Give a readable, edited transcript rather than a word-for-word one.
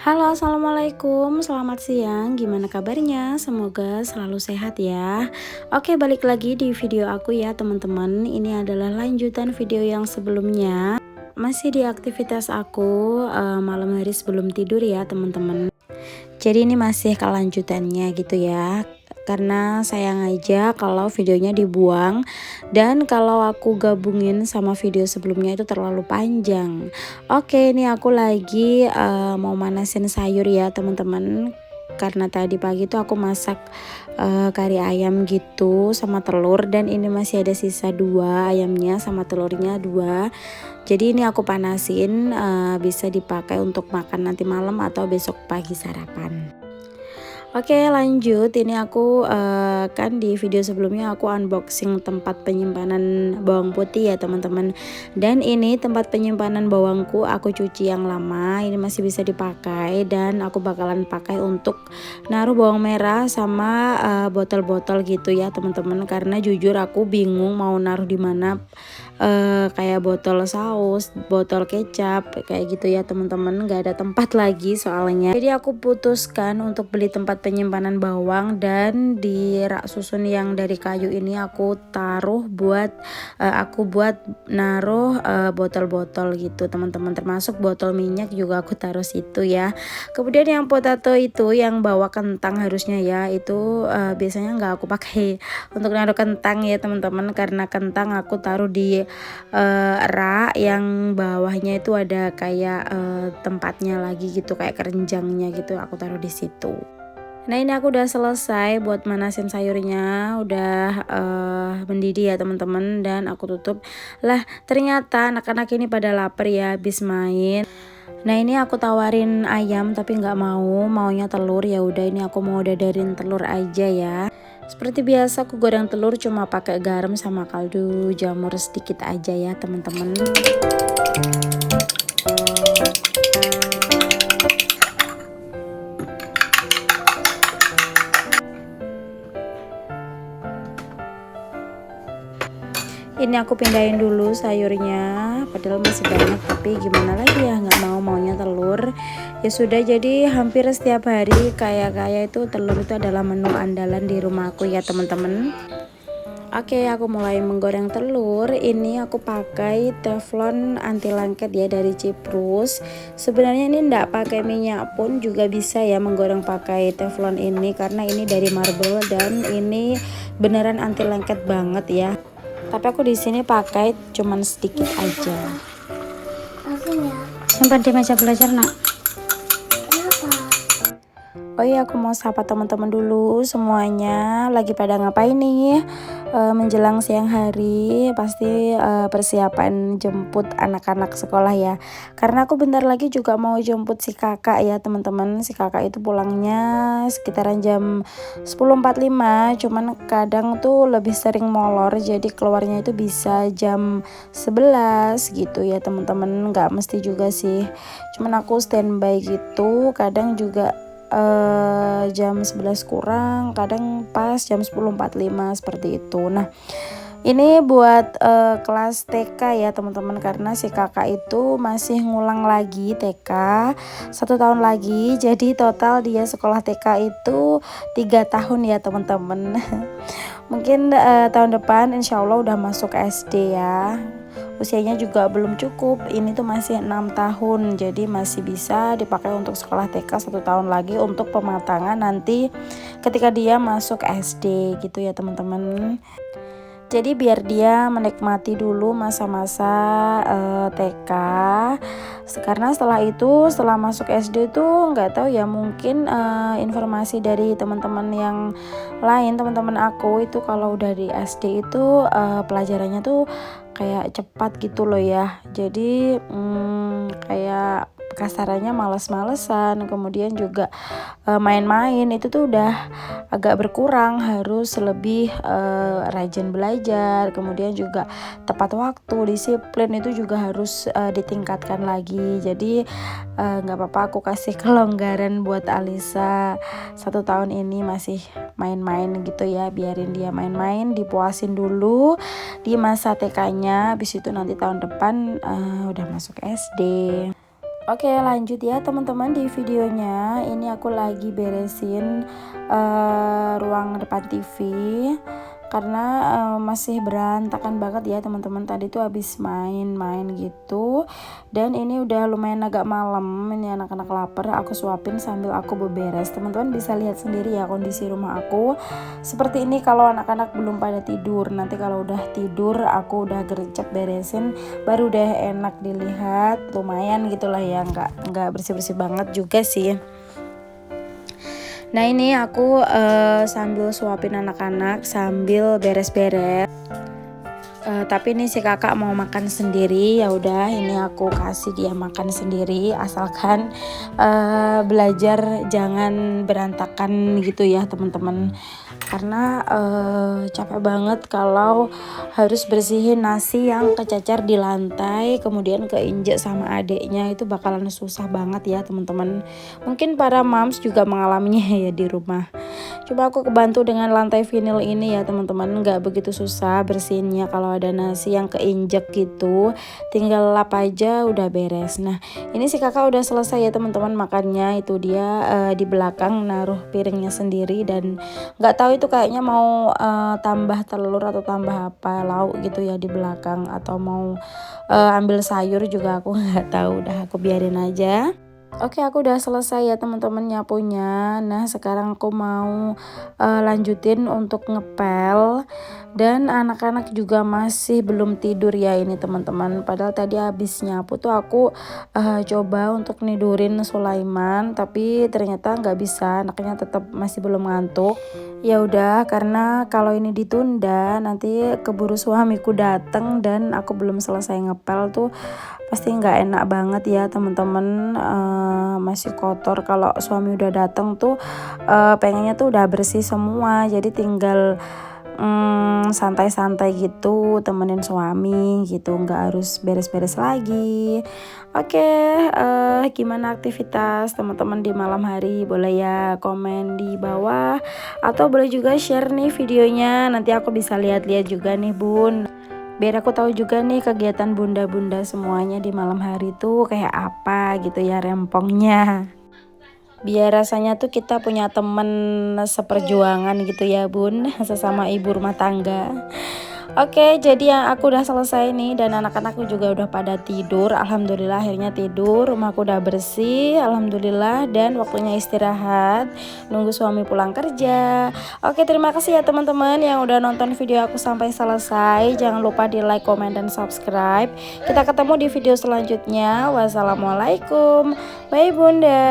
Halo, assalamualaikum, selamat siang. Gimana kabarnya? Semoga selalu sehat ya. Oke, balik lagi di video aku ya, teman-teman. Ini adalah lanjutan video yang sebelumnya. Masih di aktivitas aku malam hari sebelum tidur ya, teman-teman. Jadi ini masih kelanjutannya gitu ya. Karena sayang aja kalau videonya dibuang dan kalau aku gabungin sama video sebelumnya itu terlalu panjang. Oke, ini aku lagi mau manasin sayur ya, teman-teman. Karena tadi pagi tuh aku masak kari ayam gitu sama telur, dan ini masih ada sisa 2 ayamnya sama telurnya 2. Jadi ini aku panasin, bisa dipakai untuk makan nanti malam atau besok pagi sarapan. Oke, lanjut. Ini aku kan di video sebelumnya aku unboxing tempat penyimpanan bawang putih ya, teman-teman. Dan ini tempat penyimpanan bawangku aku cuci yang lama. Ini masih bisa dipakai dan aku bakalan pakai untuk naruh bawang merah sama botol-botol gitu ya, teman-teman. Karena jujur aku bingung mau naruh di mana, kayak botol saus, botol kecap kayak gitu ya, teman-teman. Nggak ada tempat lagi soalnya. Jadi aku putuskan untuk beli tempat penyimpanan bawang, dan di rak susun yang dari kayu ini aku taruh buat aku buat naruh botol-botol gitu, teman-teman. Termasuk botol minyak juga aku taruh situ ya. Kemudian yang potato itu yang bawa kentang harusnya ya, itu biasanya nggak aku pakai untuk naruh kentang ya, teman-teman. Karena kentang aku taruh di rak yang bawahnya itu ada kayak tempatnya lagi gitu, kayak kerenjangnya gitu, aku taruh di situ. Nah, ini aku udah selesai buat manasin sayurnya, udah mendidih ya, teman-teman, dan aku tutup. Lah, ternyata anak-anak ini pada lapar ya, habis main. Nah, ini aku tawarin ayam tapi nggak mau, maunya telur. Ya udah, ini aku mau dadarin telur aja ya. Seperti biasa aku goreng telur cuma pakai garam sama kaldu jamur sedikit aja ya, teman-teman. Ini aku pindahin dulu sayurnya, padahal masih banyak, tapi gimana lagi ya, nggak maunya telur. Ya sudah, jadi hampir setiap hari kayak itu telur itu adalah menu andalan di rumahku ya, teman-teman. Oke, aku mulai menggoreng telur. Ini aku pakai teflon anti lengket ya dari Ciprus. Sebenarnya ini enggak pakai minyak pun juga bisa ya menggoreng pakai teflon ini, karena ini dari marble dan ini beneran anti lengket banget ya. Tapi aku di sini pakai cuman sedikit aja. Simpan di meja belajar, nak. Oh iya, aku mau sapa teman-teman dulu semuanya. Lagi pada ngapain nih? Menjelang siang hari pasti persiapan jemput anak-anak sekolah ya. Karena aku bentar lagi juga mau jemput si kakak ya, teman-teman. Si kakak itu pulangnya sekitaran jam 10.45. Cuman kadang tuh lebih sering molor, jadi keluarnya itu bisa jam 11 gitu ya, teman-teman. Nggak mesti juga sih. Cuman aku standby gitu. Kadang juga jam 11 kurang, kadang pas jam 10.45 seperti itu. Nah, ini buat kelas TK ya, teman-teman, karena si kakak itu masih ngulang lagi TK 1 tahun lagi. Jadi total dia sekolah TK itu 3 tahun ya, teman-teman. Mungkin tahun depan insya Allah udah masuk SD ya. Usianya juga belum cukup, ini tuh masih 6 tahun, jadi masih bisa dipakai untuk sekolah TK 1 tahun lagi untuk pematangan nanti ketika dia masuk SD gitu ya, teman-teman. Jadi biar dia menikmati dulu masa-masa TK, karena setelah masuk SD tuh nggak tahu ya, mungkin informasi dari teman-teman yang lain, teman-teman aku itu kalau udah di SD itu pelajarannya tuh kayak cepat gitu loh ya. Jadi kayak kasarannya males-malesan, kemudian juga main-main itu tuh udah agak berkurang, harus lebih rajin belajar, kemudian juga tepat waktu, disiplin itu juga harus ditingkatkan lagi. Jadi nggak apa-apa, aku kasih kelonggaran buat Alisa 1 tahun ini masih main-main gitu ya, biarin dia main-main, dipuasin dulu di masa TK-nya, habis itu nanti tahun depan udah masuk SD. Oke, lanjut ya teman-teman di videonya. Ini aku lagi beresin ruang depan TV karena masih berantakan banget ya teman-teman. Tadi tuh habis main-main gitu, dan ini udah lumayan agak malam. Ini anak-anak lapar, aku suapin sambil aku beberes. Teman-teman bisa lihat sendiri ya kondisi rumah aku seperti ini kalau anak-anak belum pada tidur. Nanti kalau udah tidur aku udah gercep beresin, baru deh enak dilihat. Lumayan gitulah ya, nggak bersih-bersih banget juga sih. Nah ini aku sambil suapin anak-anak sambil beres-beres. Tapi ini si kakak mau makan sendiri, ya udah ini aku kasih dia makan sendiri, asalkan belajar jangan berantakan gitu ya teman-teman. Karena capek banget kalau harus bersihin nasi yang kecacar di lantai kemudian keinjek sama adiknya, itu bakalan susah banget ya teman-teman. Mungkin para moms juga mengalaminya ya di rumah. Coba aku kebantu dengan lantai vinil ini ya teman-teman, nggak begitu susah bersihinnya. Kalau ada nasi yang keinjek gitu tinggal lap aja udah beres. Nah ini si kakak udah selesai ya teman-teman makannya. Itu dia di belakang naruh piringnya sendiri, dan nggak tahu itu kayaknya mau tambah telur atau tambah apa lauk gitu ya di belakang, atau mau ambil sayur juga aku nggak tahu. Udah aku biarin aja. Oke, aku udah selesai ya teman-teman nyapunya. Nah sekarang aku mau lanjutin untuk ngepel, dan anak-anak juga masih belum tidur ya ini teman-teman. Padahal tadi habis nyapu tuh aku coba untuk nidurin Sulaiman, tapi ternyata nggak bisa, anaknya tetap masih belum ngantuk. Ya udah, karena kalau ini ditunda nanti keburu suamiku datang dan aku belum selesai ngepel tuh pasti nggak enak banget ya teman-teman. Masih kotor, kalau suami udah datang tuh pengennya tuh udah bersih semua, jadi tinggal santai-santai gitu temenin suami gitu, nggak harus beres-beres lagi. Oke, gimana aktivitas teman-teman di malam hari? Boleh ya komen di bawah, atau boleh juga share nih videonya, nanti aku bisa lihat-lihat juga nih bun, biar aku tahu juga nih kegiatan bunda-bunda semuanya di malam hari tuh kayak apa gitu ya rempongnya. Biar rasanya tuh kita punya temen seperjuangan gitu ya bun, sesama ibu rumah tangga. Oke, jadi yang aku udah selesai nih, dan anak-anakku juga udah pada tidur. Alhamdulillah akhirnya tidur, rumahku udah bersih, alhamdulillah. Dan waktunya istirahat, nunggu suami pulang kerja. Oke, terima kasih ya teman-teman yang udah nonton video aku sampai selesai. Jangan lupa di like, comment, dan subscribe. Kita ketemu di video selanjutnya. Wassalamualaikum. Bye bunda.